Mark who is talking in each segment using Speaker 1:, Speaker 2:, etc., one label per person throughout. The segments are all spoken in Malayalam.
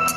Speaker 1: It's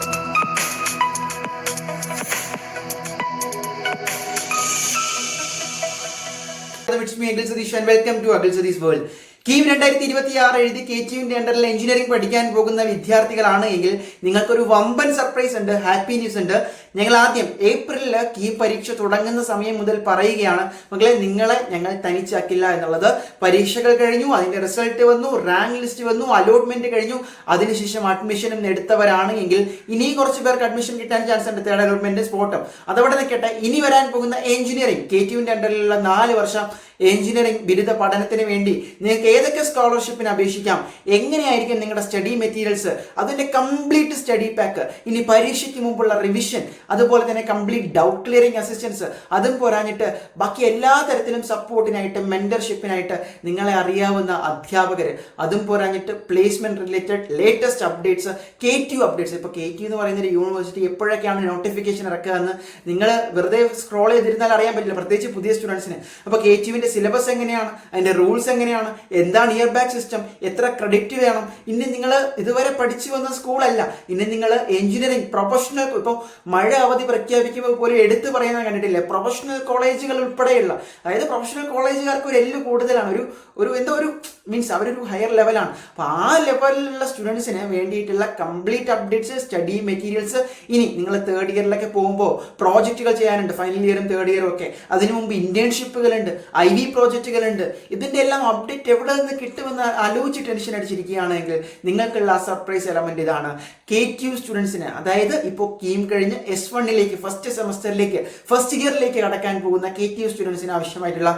Speaker 1: me, Akhil Sadish, and welcome to Akhil Sadish World. KEAM 2026 എഴുതി KTUവിന്റെ അണ്ടറിൽ എഞ്ചിനീയറിംഗ് പഠിക്കാൻ പോകുന്ന വിദ്യാർത്ഥികളാണ് എങ്കിൽ നിങ്ങൾക്കൊരു വമ്പൻ സർപ്രൈസ് ഉണ്ട്, ഹാപ്പി ന്യൂസ് ഉണ്ട്. ഞങ്ങൾ ആദ്യം ഏപ്രിലിൽ കീം പരീക്ഷ തുടങ്ങുന്ന സമയം മുതൽ പറയുകയാണ്, മക്കളെ നിങ്ങളെ ഞങ്ങൾ തനിച്ചാക്കില്ല എന്നുള്ളത്. പരീക്ഷകൾ കഴിഞ്ഞു, അതിന്റെ റിസൾട്ട് വന്നു, റാങ്ക് ലിസ്റ്റ് വന്നു, അലോട്ട്മെന്റ് കഴിഞ്ഞു, അതിനുശേഷം അഡ്മിഷനും എടുത്തവരാണ് എങ്കിൽ ഇനി കുറച്ച് പേർക്ക് അഡ്മിഷൻ കിട്ടാൻ ചാൻസ് ഉണ്ട്. തേർഡ് അലോട്ട്മെന്റ് സ്പോട്ടും അതവിടെ നിൽക്കട്ടെ. ഇനി വരാൻ പോകുന്ന എഞ്ചിനീയറിംഗ് KTUവിന്റെ അണ്ടറിലുള്ള 4 വർഷം എഞ്ചിനീയറിംഗ് ബിരുദ പഠനത്തിന് വേണ്ടി നിങ്ങൾക്ക് ഏതൊക്കെ സ്കോളർഷിപ്പിന് അപേക്ഷിക്കാം, എങ്ങനെയായിരിക്കും നിങ്ങളുടെ സ്റ്റഡി മെറ്റീരിയൽസ്, അതിന്റെ കംപ്ലീറ്റ് സ്റ്റഡി പാക്ക്, ഇനി പരീക്ഷയ്ക്ക് മുമ്പുള്ള റിവിഷൻ, അതുപോലെ തന്നെ കംപ്ലീറ്റ് ഡൗട്ട് ക്ലിയറിംഗ് അസിസ്റ്റൻസ്, അതും പോരാഞ്ഞിട്ട് ബാക്കി എല്ലാ തരത്തിലും സപ്പോർട്ടിനായിട്ട് മെന്റർഷിപ്പിനായിട്ട് നിങ്ങളെ അറിയാവുന്ന അധ്യാപകർ, അതും പോരാഞ്ഞിട്ട് placement related latest updates, KTU updates. ഇപ്പോൾ KTU എന്ന് പറയുന്ന ഒരു യൂണിവേഴ്സിറ്റി എപ്പോഴൊക്കെയാണ് നോട്ടിഫിക്കേഷൻ ഇറക്കുക എന്ന് നിങ്ങൾ വെറുതെ സ്ക്രോൾ ചെയ്തിരുന്നാൽ അറിയാൻ പറ്റില്ല, പ്രത്യേകിച്ച് പുതിയ സ്റ്റുഡൻസിന്. അപ്പോൾ KTUവിന്റെ സിലബസ് എങ്ങനെയാണ്, അതിന്റെ റൂൾസ് എങ്ങനെയാണ്, എന്താണ് ഇയർ ബാക്ക് സിസ്റ്റം, എത്ര ക്രെഡിറ്റ് വേണം, ഇനി നിങ്ങൾ ഇതുവരെ പഠിച്ചു വന്ന സ്കൂളല്ല, ഇനി നിങ്ങൾ എഞ്ചിനീയറിംഗ് പ്രൊഫഷണൽ, ഇപ്പോൾ മഴ അവധി പ്രഖ്യാപിക്കുമ്പോൾ പോലും എടുത്തു പറയുന്നത് കണ്ടിട്ടില്ലേ, പ്രൊഫഷണൽ കോളേജുകൾ ഉൾപ്പെടെയുള്ള, അതായത് പ്രൊഫഷണൽ കോളേജുകാർക്ക് ഒരു എല്ല് കൂടുതലാണ്, ഒരു മീൻസ് അവരൊരു ഹയർ ലെവലാണ്. അപ്പോൾ ആ ലെവലിലുള്ള സ്റ്റുഡൻസിന് വേണ്ടിയിട്ടുള്ള കംപ്ലീറ്റ് അപ്ഡേറ്റ്സ്, സ്റ്റഡി മെറ്റീരിയൽസ്. ഇനി നിങ്ങൾ തേർഡ് ഇയറിലൊക്കെ പോകുമ്പോൾ പ്രോജക്റ്റുകൾ ചെയ്യാനുണ്ട്, ഫൈനൽ ഇയറും തേർഡ് ഇയറും ഒക്കെ. അതിനു മുമ്പ് ഇന്റേൺഷിപ്പുകളുണ്ട്, IV പ്രോജക്റ്റുകളുണ്ട്. ഇതിന്റെ എല്ലാം അപ്ഡേറ്റ് എവിടെ നിന്ന് കിട്ടുമെന്ന് ആലോചിച്ച് ടെൻഷൻ അടിച്ചിരിക്കുകയാണെങ്കിൽ നിങ്ങൾക്കുള്ള ആ സർപ്രൈസ് എലമെന്റ് ഇതാണ്. KTU സ്റ്റുഡൻസിന്, അതായത് ഇപ്പോൾ കീം കഴിഞ്ഞ് S1ലേക്ക് ഫസ്റ്റ് സെമസ്റ്ററിലേക്ക് ഫസ്റ്റ് ഇയറിലേക്ക് കടക്കാൻ പോകുന്ന KTU സ്റ്റുഡൻസിന് ആവശ്യമായിട്ടുള്ള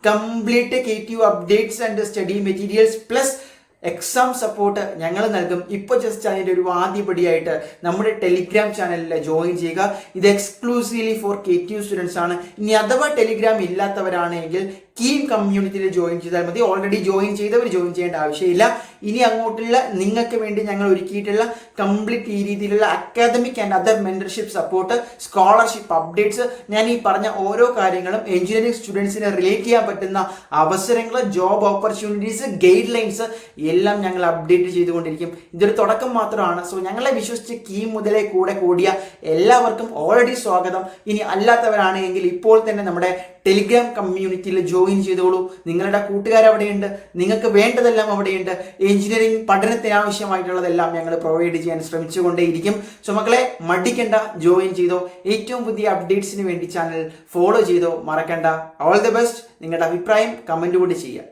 Speaker 1: complete KTU updates and study materials plus exam support ഞങ്ങൾ നൽകും. ഇപ്പോൾ ജസ്റ്റ് അതിൻ്റെ ഒരു ആദ്യപടിയായിട്ട് നമ്മുടെ ടെലിഗ്രാം ചാനലിൽ ജോയിൻ ചെയ്യുക. ഇത് എക്സ്ക്ലൂസീവ്ലി ഫോർ KTU സ്റ്റുഡൻസ് ആണ്. ഇനി അഥവാ ടെലിഗ്രാം ഇല്ലാത്തവരാണെങ്കിൽ കീം കമ്മ്യൂണിറ്റിയിൽ ജോയിൻ ചെയ്താൽ മതി. ഓൾറെഡി ജോയിൻ ചെയ്തവർ ജോയിൻ ചെയ്യേണ്ട ആവശ്യമില്ല. ഇനി അങ്ങോട്ടുള്ള നിങ്ങൾക്ക് വേണ്ടി ഞങ്ങൾ ഒരുക്കിയിട്ടുള്ള കംപ്ലീറ്റ് ഈ രീതിയിലുള്ള academic and other mentorship support, scholarship updates, ഞാൻ ഈ പറഞ്ഞ ഓരോ കാര്യങ്ങളും എഞ്ചിനീയറിംഗ് സ്റ്റുഡൻസിനെ റിലേറ്റ് ചെയ്യാൻ പറ്റുന്ന അവസരങ്ങൾ, ജോബ് ഓപ്പർച്യൂണിറ്റീസ്, ഗൈഡ് ലൈൻസ് എല്ലാം ഞങ്ങൾ അപ്ഡേറ്റ് ചെയ്തുകൊണ്ടിരിക്കും. ഇതൊരു തുടക്കം മാത്രമാണ്. സോ ഞങ്ങളെ വിശ്വസിച്ച് കീം മുതലേ കൂടെ കൂടിയ എല്ലാവർക്കും ഓൾറെഡി സ്വാഗതം. ഇനി അല്ലാത്തവരാണെങ്കിൽ ഇപ്പോൾ തന്നെ നമ്മുടെ ടെലിഗ്രാം കമ്മ്യൂണിറ്റിയിൽ ജോയിൻ ചെയ്തോളൂ. നിങ്ങളുടെ കൂട്ടുകാർ അവിടെയുണ്ട്, നിങ്ങൾക്ക് വേണ്ടതെല്ലാം അവിടെയുണ്ട്. എഞ്ചിനീയറിംഗ് പഠനത്തിന് ആവശ്യമായിട്ടുള്ളതെല്ലാം ഞങ്ങൾ പ്രൊവൈഡ് ചെയ്യാൻ ശ്രമിച്ചുകൊണ്ടേയിരിക്കും. സോ മക്കളെ മടിക്കണ്ട, ജോയിൻ ചെയ്തോ. ഏറ്റവും പുതിയ അപ്ഡേറ്റ്സിന് വേണ്ടി ചാനൽ ഫോളോ ചെയ്തോ, മറക്കണ്ട. All the best. നിങ്ങളുടെ അഭിപ്രായം കമന്റ് കൂടി ചെയ്യുക.